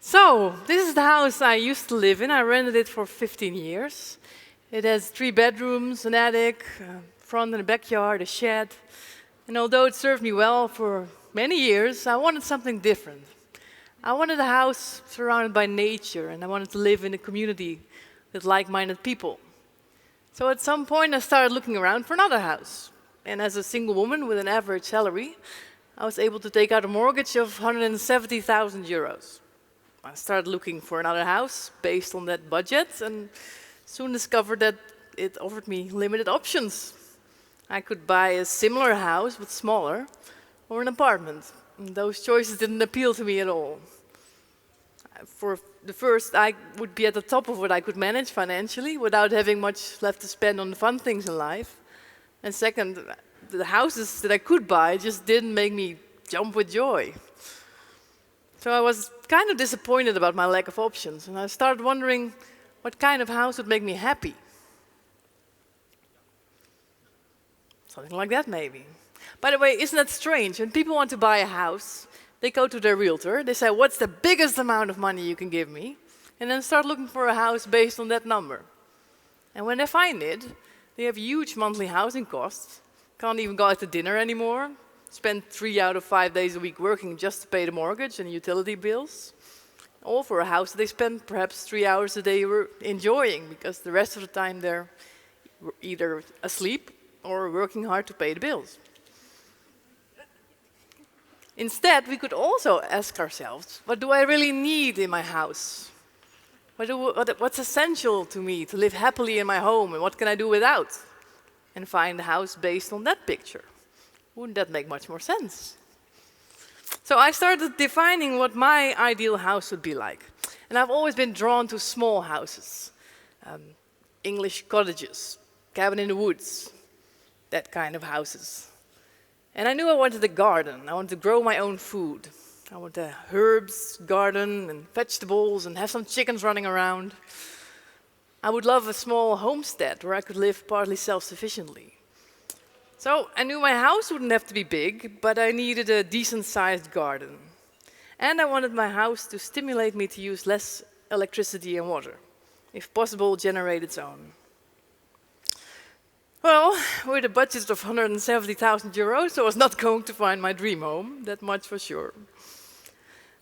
So, this is the house I used to live in. I rented it for 15 years. It has 3 bedrooms, an attic, a front and a backyard, a shed. And although it served me well for many years, I wanted something different. I wanted a house surrounded by nature, and I wanted to live in a community with like-minded people. So at some point, I started looking around for another house. And as a single woman with an average salary, I was able to take out a mortgage of 170,000 euros. I started looking for another house based on that budget and soon discovered that it offered me limited options. I could buy a similar house but smaller or an apartment. And those choices didn't appeal to me at all. For the first, I would be at the top of what I could manage financially without having much left to spend on the fun things in life. And second, the houses that I could buy just didn't make me jump with joy. So I was kind of disappointed about my lack of options, and I started wondering what kind of house would make me happy. Something like that, maybe. By the way, isn't that strange? When people want to buy a house, they go to their realtor, they say, what's the biggest amount of money you can give me? And then start looking for a house based on that number. And when they find it, they have huge monthly housing costs, can't even go out to dinner anymore, spend 3 out of 5 days a week working just to pay the mortgage and utility bills. All for a house that they spend perhaps 3 hours a day enjoying, because the rest of the time they're either asleep or working hard to pay the bills. Instead, we could also ask ourselves, what do I really need in my house? What's essential to me to live happily in my home, and what can I do without? And find a house based on that picture. Wouldn't that make much more sense? So I started defining what my ideal house would be like. And I've always been drawn to small houses, English cottages, cabin in the woods, that kind of houses. And I knew I wanted a garden. I wanted to grow my own food. I wanted a herbs garden and vegetables and have some chickens running around. I would love a small homestead where I could live partly self-sufficiently. So I knew my house wouldn't have to be big, but I needed a decent-sized garden. And I wanted my house to stimulate me to use less electricity and water. If possible, generate its own. Well, with a budget of 170,000 euros, I was not going to find my dream home, that much for sure.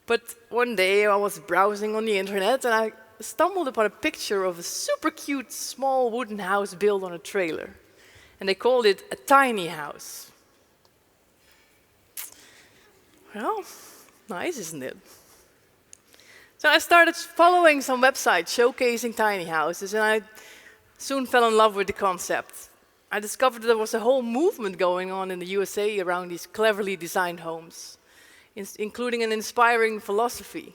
But one day I was browsing on the internet and I stumbled upon a picture of a super cute small wooden house built on a trailer. And they called it a tiny house. Well, nice, isn't it? So I started following some websites showcasing tiny houses, and I soon fell in love with the concept. I discovered there was a whole movement going on in the USA around these cleverly designed homes, including an inspiring philosophy.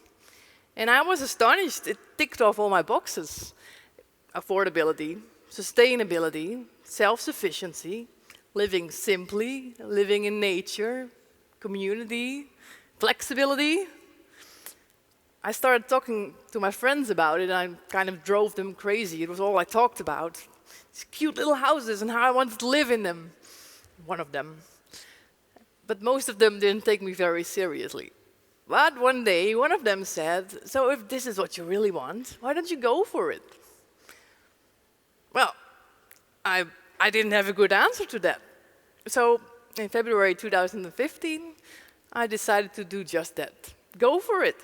And I was astonished. It ticked off all my boxes. Affordability, sustainability, self-sufficiency, living simply, living in nature, community, flexibility. I started talking to my friends about it, and I kind of drove them crazy. It was all I talked about. These cute little houses and how I wanted to live in them. One of them. But most of them didn't take me very seriously. But one day, one of them said, so if this is what you really want, why don't you go for it? Well, I didn't have a good answer to that. So in February 2015, I decided to do just that. Go for it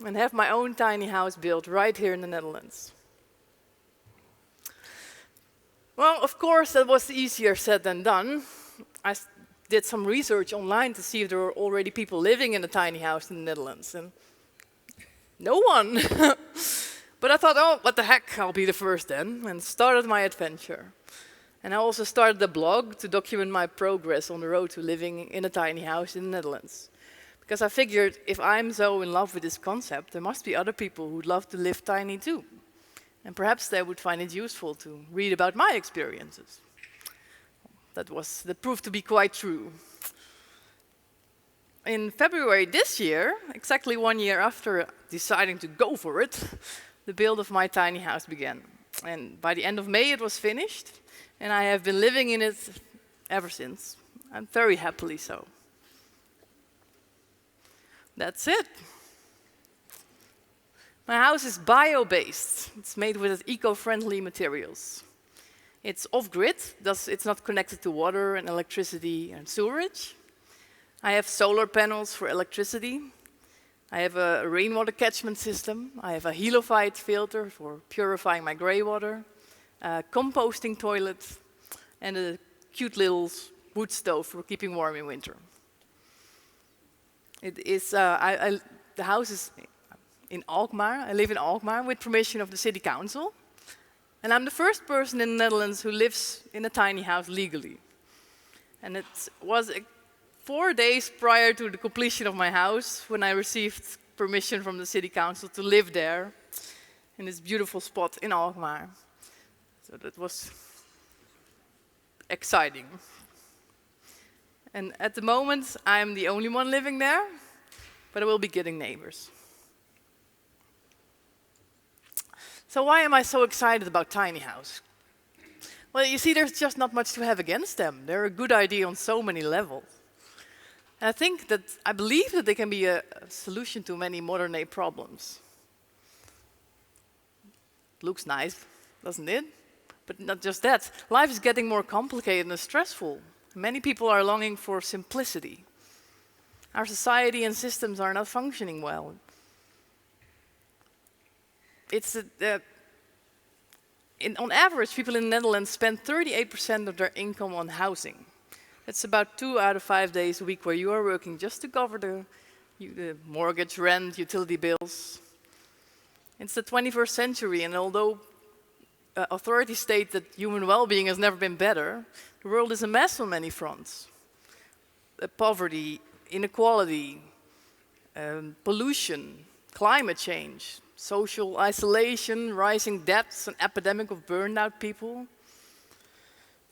and have my own tiny house built right here in the Netherlands. Well, of course, that was easier said than done. I did some research online to see if there were already people living in a tiny house in the Netherlands, and no one. But I thought, oh, what the heck, I'll be the first then, and started my adventure. And I also started a blog to document my progress on the road to living in a tiny house in the Netherlands. Because I figured, if I'm so in love with this concept, there must be other people who'd love to live tiny too. And perhaps they would find it useful to read about my experiences. That proved to be quite true. In February this year, exactly 1 year after deciding to go for it, the build of my tiny house began. And by the end of May, it was finished. And I have been living in it ever since. And very happily so. That's it. My house is bio-based. It's made with eco-friendly materials. It's off-grid, thus it's not connected to water and electricity and sewerage. I have solar panels for electricity. I have a rainwater catchment system. I have a Helophyte filter for purifying my grey water, a composting toilet, and a cute little wood stove for keeping warm in winter. The house is in Alkmaar. I live in Alkmaar with permission of the city council. And I'm the first person in the Netherlands who lives in a tiny house legally. And it was 4 days prior to the completion of my house when I received permission from the city council to live there in this beautiful spot in Alkmaar. So that was exciting. And at the moment, I'm the only one living there, but I will be getting neighbors. So why am I so excited about tiny house? Well, you see, there's just not much to have against them. They're a good idea on so many levels. And I believe that they can be a solution to many modern-day problems. Looks nice, doesn't it? But not just that. Life is getting more complicated and stressful. Many people are longing for simplicity. Our society and systems are not functioning well. On average, people in the Netherlands spend 38% of their income on housing. That's about 2 out of 5 days a week where you are working just to cover the mortgage, rent, utility bills. It's the 21st century, and although authorities state that human well-being has never been better, the world is a mess on many fronts. Poverty, inequality, pollution, climate change, social isolation, rising debts, an epidemic of burned out people.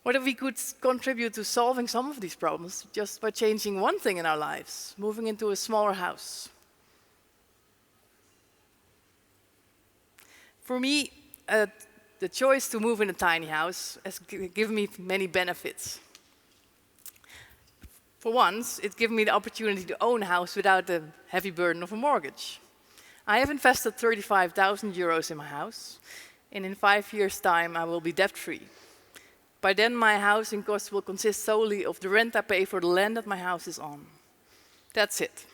What if we could contribute to solving some of these problems just by changing one thing in our lives, moving into a smaller house? For me, the choice to move in a tiny house has given me many benefits. For once, it's given me the opportunity to own a house without the heavy burden of a mortgage. I have invested 35,000 euros in my house, and in 5 years' time, I will be debt-free. By then, my housing costs will consist solely of the rent I pay for the land that my house is on. That's it.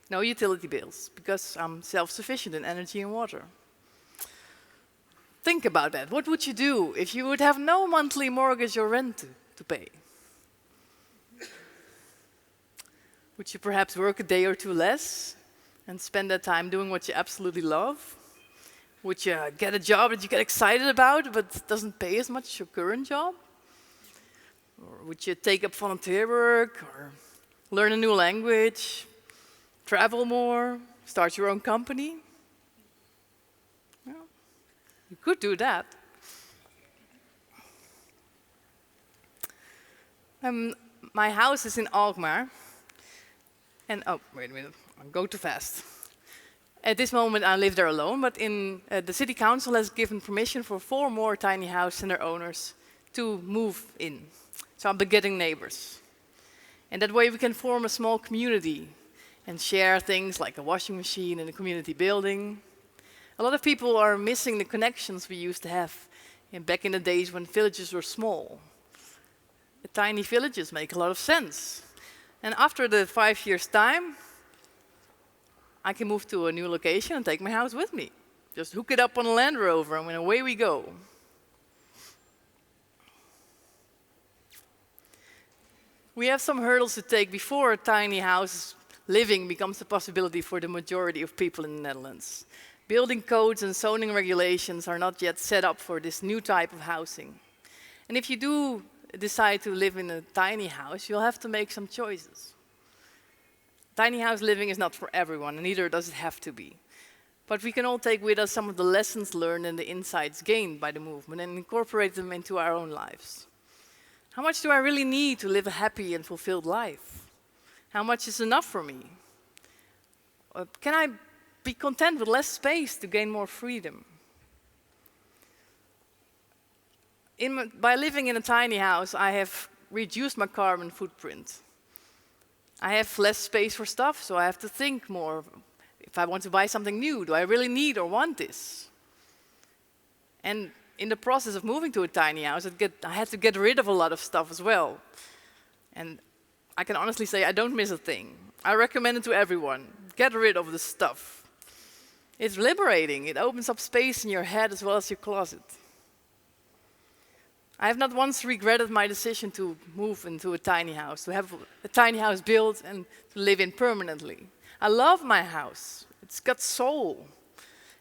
No utility bills, because I'm self-sufficient in energy and water. Think about that. What would you do if you would have no monthly mortgage or rent to pay? Would you perhaps work a day or two less and spend that time doing what you absolutely love? Would you get a job that you get excited about but doesn't pay as much as your current job? Or would you take up volunteer work or learn a new language, travel more, start your own company? Well, you could do that. My house is in Alkmaar. And, oh, wait a minute, I'll go too fast. At this moment, I live there alone, but the city council has given permission for 4 more tiny houses and their owners to move in. So I'll be getting neighbors. And that way we can form a small community and share things like a washing machine in a community building. A lot of people are missing the connections we used to have back in the days when villages were small. The tiny villages make a lot of sense. And after the 5 years' time, I can move to a new location and take my house with me. Just hook it up on a Land Rover and away we go. We have some hurdles to take before a tiny house living becomes a possibility for the majority of people in the Netherlands. Building codes and zoning regulations are not yet set up for this new type of housing. And if you do decide to live in a tiny house, you'll have to make some choices. Tiny house living is not for everyone, and neither does it have to be. But we can all take with us some of the lessons learned and the insights gained by the movement and incorporate them into our own lives. How much do I really need to live a happy and fulfilled life? How much is enough for me? Can I be content with less space to gain more freedom? By living in a tiny house, I have reduced my carbon footprint. I have less space for stuff, so I have to think more If I want to buy something new, do I really need or want this? And in the process of moving to a tiny house, I had to get rid of a lot of stuff as well. And I can honestly say I don't miss a thing. I recommend it to everyone. Get rid of the stuff. It's liberating. It opens up space in your head as well as your closet. I have not once regretted my decision to move into a tiny house, to have a tiny house built and to live in permanently. I love my house. It's got soul.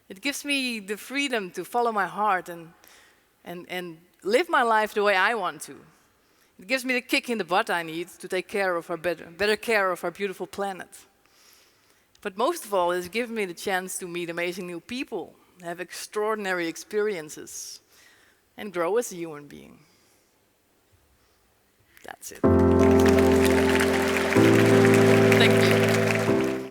It gives me the freedom to follow my heart and live my life the way I want to. It gives me the kick in the butt I need to take care of better care of our beautiful planet. But most of all, it's given me the chance to meet amazing new people, have extraordinary experiences, and grow as a human being. That's it.